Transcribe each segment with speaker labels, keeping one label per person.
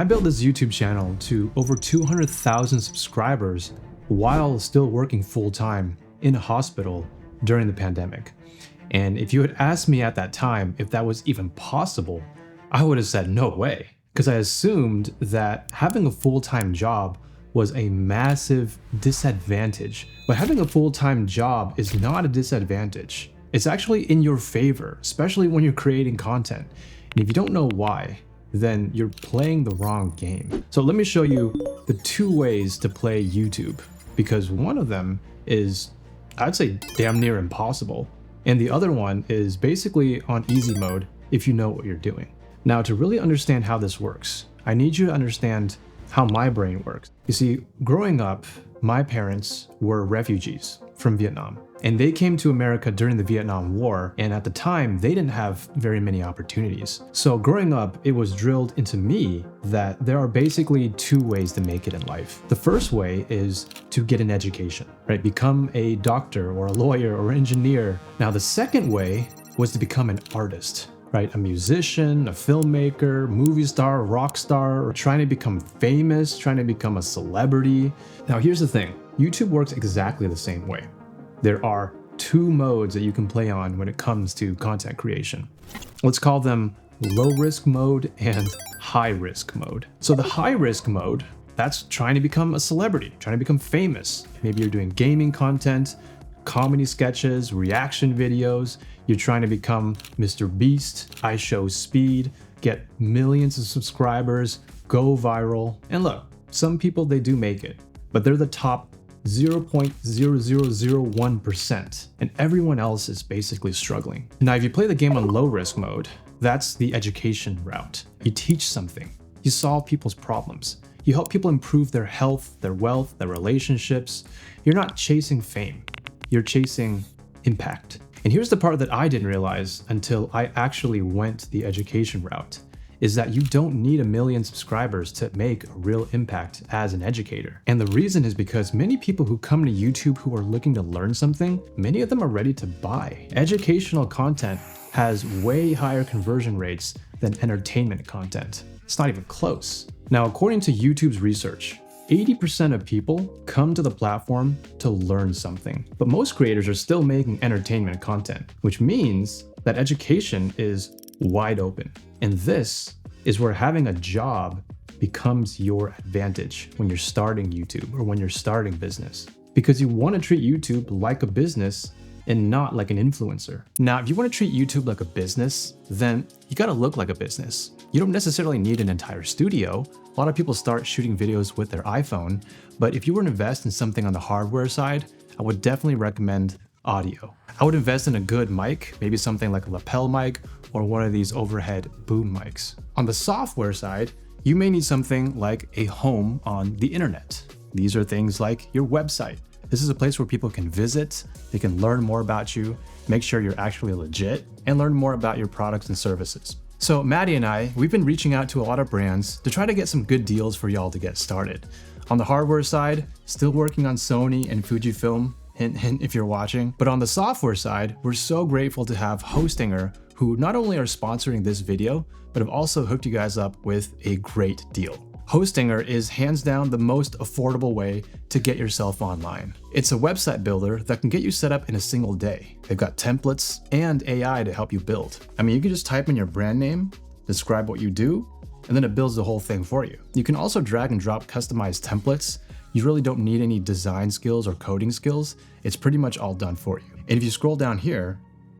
Speaker 1: I built this YouTube channel to over 200,000 subscribers while still working full-time in a hospital during the pandemic. And if you had asked me at that time if that was even possible, I would have said no way, because I assumed that having a full-time job was a massive disadvantage. But having a full-time job is not a disadvantage. It's actually in your favor, especially when you're creating content. And if you don't know why, then you're playing the wrong game. So let me show you the two ways to play YouTube, because one of them is, I'd say, damn near impossible. And the other one is basically on easy mode if you know what you're doing. Now, to really understand how this works, I need you to understand how my brain works. You see, growing up, my parents were refugees from Vietnam, and they came to America during the Vietnam War, and at the time, they didn't have very many opportunities. So growing up, it was drilled into me that there are basically two ways to make it in life. The first way is to get an education, right? Become a doctor or a lawyer or engineer. Now, the second way was to become an artist, right? A musician, a filmmaker, movie star, rock star, or trying to become famous, trying to become a celebrity. Now, here's the thing. YouTube works exactly the same way. There are two modes that you can play on when it comes to content creation. Let's call them low risk mode and high risk mode. So the high risk mode, that's trying to become a celebrity, trying to become famous. Maybe you're doing gaming content, comedy sketches, reaction videos. You're trying to become Mr. Beast, I show speed, get millions of subscribers, go viral. And look, some people, they do make it, but they're the top 0.0001%, and everyone else is basically struggling. Now, if you play the game on low risk mode, that's the education route. You teach something, you solve people's problems, you help people improve their health, their wealth, their relationships. You're not chasing fame, you're chasing impact. And here's the part that I didn't realize until I actually went the education route, is that you don't need 1 million subscribers to make a real impact as an educator. And the reason is because many people who come to YouTube who are looking to learn something, many of them are ready to buy. Educational content has way higher conversion rates than entertainment content. It's not even close. Now, according to YouTube's research, 80% of people come to the platform to learn something, but most creators are still making entertainment content, which means that education is wide open. And this is where having a job becomes your advantage when you're starting YouTube or when you're starting business, because you want to treat YouTube like a business and not like an influencer. Now, if you want to treat YouTube like a business, then you got to look like a business. You don't necessarily need an entire studio. A lot of people start shooting videos with their iPhone, but if you were to invest in something on the hardware side, I would definitely recommend audio. I would invest in a good mic, maybe something like a lapel mic or one of these overhead boom mics. On the software side, you may need something like a home on the internet. These are things like your website. This is a place where people can visit, they can learn more about you, make sure you're actually legit, and learn more about your products and services. So Matty and I, we've been reaching out to a lot of brands to try to get some good deals for y'all to get started. On the hardware side, still working on Sony and Fujifilm, hint, hint if you're watching. But on the software side, we're so grateful to have Hostinger, who not only are sponsoring this video, but have also hooked you guys up with a great deal. Hostinger is hands down the most affordable way to get yourself online. It's a website builder that can get you set up in a single day. They've got templates and AI to help you build. I mean, you can just type in your brand name, describe what you do, and then it builds the whole thing for you. You can also drag and drop customized templates. You really don't need any design skills or coding skills. It's pretty much all done for you. And if you scroll down here,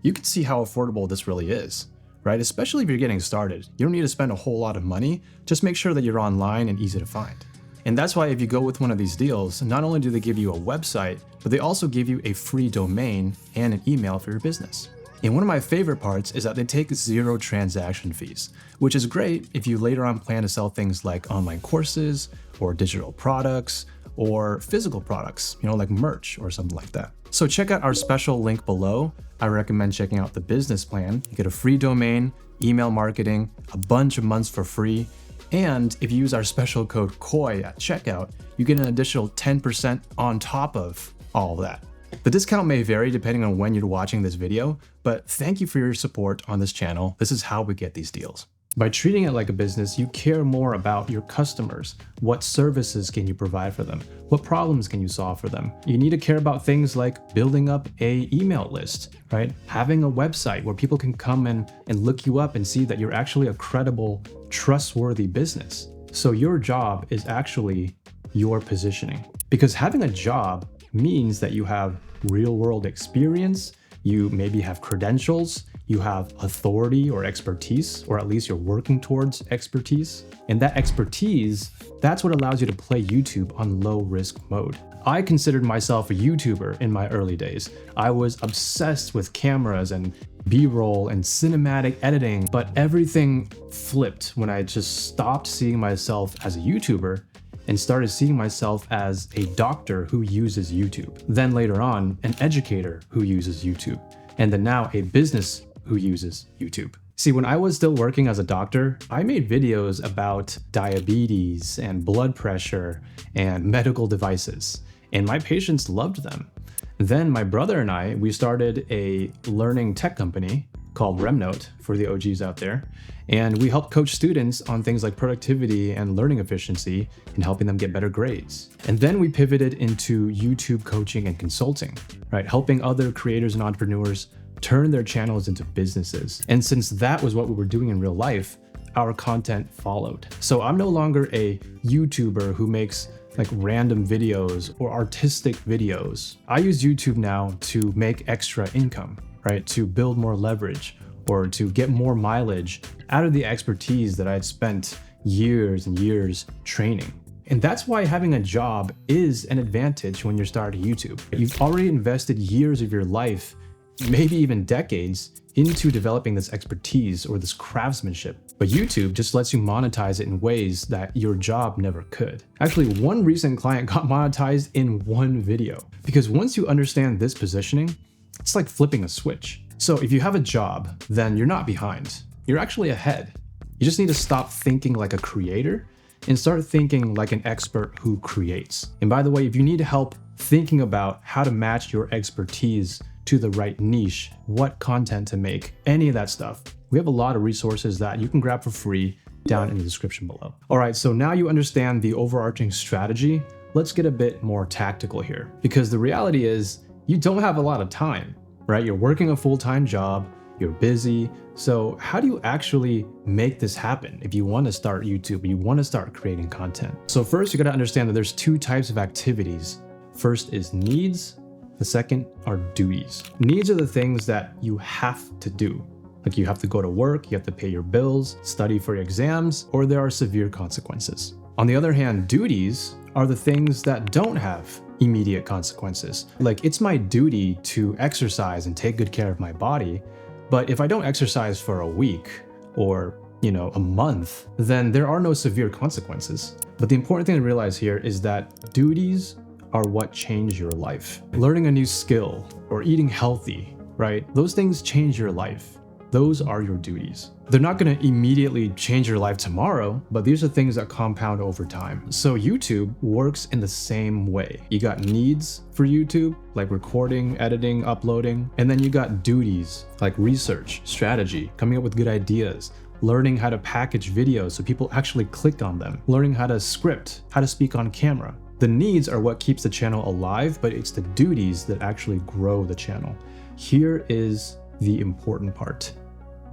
Speaker 1: you can see how affordable this really is, right? Especially if you're getting started. You don't need to spend a whole lot of money. Just make sure that you're online and easy to find. And that's why if you go with one of these deals, not only do they give you a website, but they also give you a free domain and an email for your business. And one of my favorite parts is that they take 0 transaction fees, which is great if you later on plan to sell things like online courses or digital products or physical products, like merch or something like that. So check out our special link below. I recommend checking out the business plan. You get a free domain, email marketing, a bunch of months for free. And if you use our special code KOI at checkout, you get an additional 10% on top of all of that. The discount may vary depending on when you're watching this video, but thank you for your support on this channel. This is how we get these deals. By treating it like a business, you care more about your customers. What services can you provide for them? What problems can you solve for them? You need to care about things like building up an email list, right? Having a website where people can come and look you up and see that you're actually a credible, trustworthy business. So your job is actually your positioning. Because having a job means that you have real-world experience, you maybe have credentials, you have authority or expertise, or at least you're working towards expertise. And that expertise, that's what allows you to play YouTube on low risk mode. I considered myself a YouTuber in my early days. I was obsessed with cameras and B-roll and cinematic editing, but everything flipped when I just stopped seeing myself as a YouTuber and started seeing myself as a doctor who uses YouTube. Then later on, an educator who uses YouTube. And then now a business who uses YouTube. See, when I was still working as a doctor, I made videos about diabetes and blood pressure and medical devices, and my patients loved them. Then my brother and I, we started a learning tech company called Remnote for the OGs out there. And we help coach students on things like productivity and learning efficiency and helping them get better grades. And then we pivoted into YouTube coaching and consulting, right? Helping other creators and entrepreneurs turn their channels into businesses. And since that was what we were doing in real life, our content followed. So I'm no longer a YouTuber who makes like random videos or artistic videos. I use YouTube now to make extra income, right? To build more leverage or to get more mileage out of the expertise that I had spent years and years training. And that's why having a job is an advantage when you're starting YouTube. You've already invested years of your life, maybe even decades, into developing this expertise or this craftsmanship. But YouTube just lets you monetize it in ways that your job never could. Actually, one recent client got monetized in one video. Because once you understand this positioning, it's like flipping a switch. So if you have a job, then you're not behind. You're actually ahead. You just need to stop thinking like a creator and start thinking like an expert who creates. And by the way, if you need help thinking about how to match your expertise to the right niche, what content to make, any of that stuff, we have a lot of resources that you can grab for free down in the description below. All right, so now you understand the overarching strategy. Let's get a bit more tactical here, because the reality is you don't have a lot of time, right? You're working a full-time job, you're busy. So how do you actually make this happen if you want to start YouTube, you want to start creating content? So first, you got to understand that there's two types of activities. First is needs. The second are duties. Needs are the things that you have to do. Like you have to go to work, you have to pay your bills, study for your exams, or there are severe consequences. On the other hand, duties are the things that don't have immediate consequences. Like it's my duty to exercise and take good care of my body, but if I don't exercise for a week or, a month, then there are no severe consequences. But the important thing to realize here is that duties are what change your life. Learning a new skill or eating healthy, right? Those things change your life. Those are your duties. They're not going to immediately change your life tomorrow, but these are things that compound over time. So YouTube works in the same way. You got needs for YouTube, like recording, editing, uploading, and then you got duties like research, strategy, coming up with good ideas, learning how to package videos so people actually click on them, learning how to script, how to speak on camera. The needs are what keeps the channel alive, but it's the duties that actually grow the channel. Here is the important part.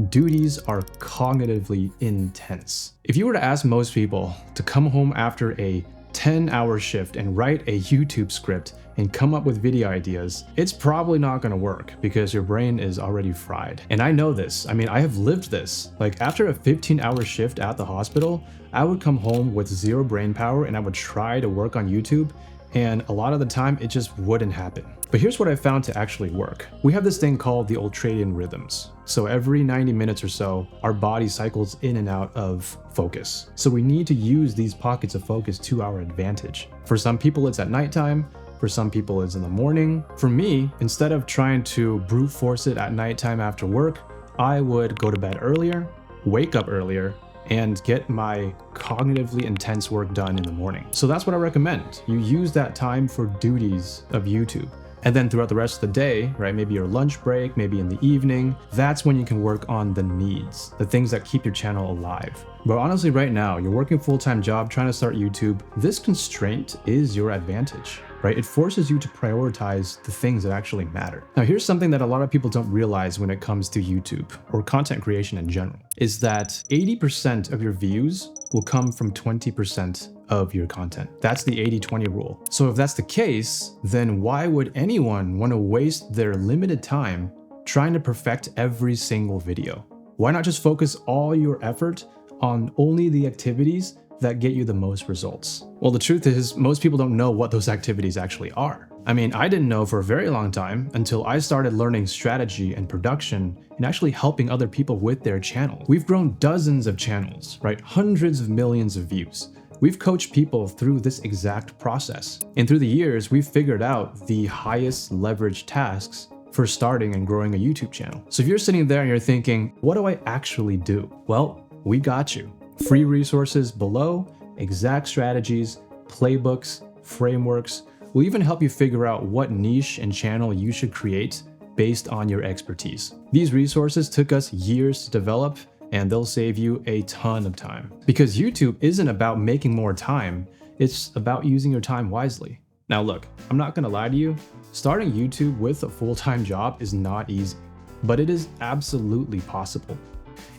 Speaker 1: Duties are cognitively intense. If you were to ask most people to come home after a 10-hour shift and write a YouTube script and come up with video ideas, it's probably not going to work because your brain is already fried. And I know this. I mean, I have lived this. Like after a 15-hour shift at the hospital, I would come home with zero brain power and I would try to work on YouTube, and a lot of the time it just wouldn't happen. But here's what I found to actually work. We have this thing called the ultradian rhythms. So every 90 minutes or so, our body cycles in and out of focus. So we need to use these pockets of focus to our advantage. For some people, it's at nighttime. For some people, it's in the morning. For me, instead of trying to brute force it at nighttime after work, I would go to bed earlier, wake up earlier, and get my cognitively intense work done in the morning. So that's what I recommend. You use that time for duties of YouTube. And then throughout the rest of the day, right, maybe your lunch break, maybe in the evening, that's when you can work on the needs, the things that keep your channel alive. But honestly, right now, you're working a full-time job trying to start YouTube. This constraint is your advantage, right? It forces you to prioritize the things that actually matter. Now, here's something that a lot of people don't realize when it comes to YouTube or content creation in general, is that 80% of your views will come from 20% of your content. That's the 80-20 rule. So if that's the case, then why would anyone want to waste their limited time trying to perfect every single video? Why not just focus all your effort on only the activities that get you the most results? Well, the truth is, most people don't know what those activities actually are. I mean, I didn't know for a very long time until I started learning strategy and production and actually helping other people with their channel. We've grown dozens of channels, right? Hundreds of millions of views. We've coached people through this exact process. And through the years, we've figured out the highest leverage tasks for starting and growing a YouTube channel. So if you're sitting there and you're thinking, what do I actually do? Well, we got you. Free resources below, exact strategies, playbooks, frameworks. We'll even help you figure out what niche and channel you should create based on your expertise. These resources took us years to develop, and they'll save you a ton of time. Because YouTube isn't about making more time, it's about using your time wisely. Now look, I'm not gonna lie to you, starting YouTube with a full-time job is not easy, but it is absolutely possible.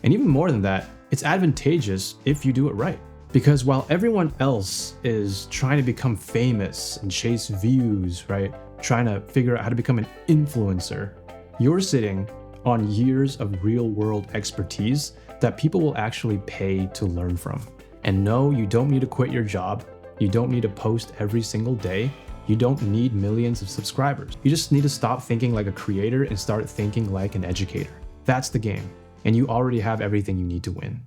Speaker 1: And even more than that, it's advantageous if you do it right. Because while everyone else is trying to become famous and chase views, right? Trying to figure out how to become an influencer, you're sitting on years of real-world expertise that people will actually pay to learn from. And no, you don't need to quit your job. You don't need to post every single day. You don't need millions of subscribers. You just need to stop thinking like a creator and start thinking like an educator. That's the game. And you already have everything you need to win.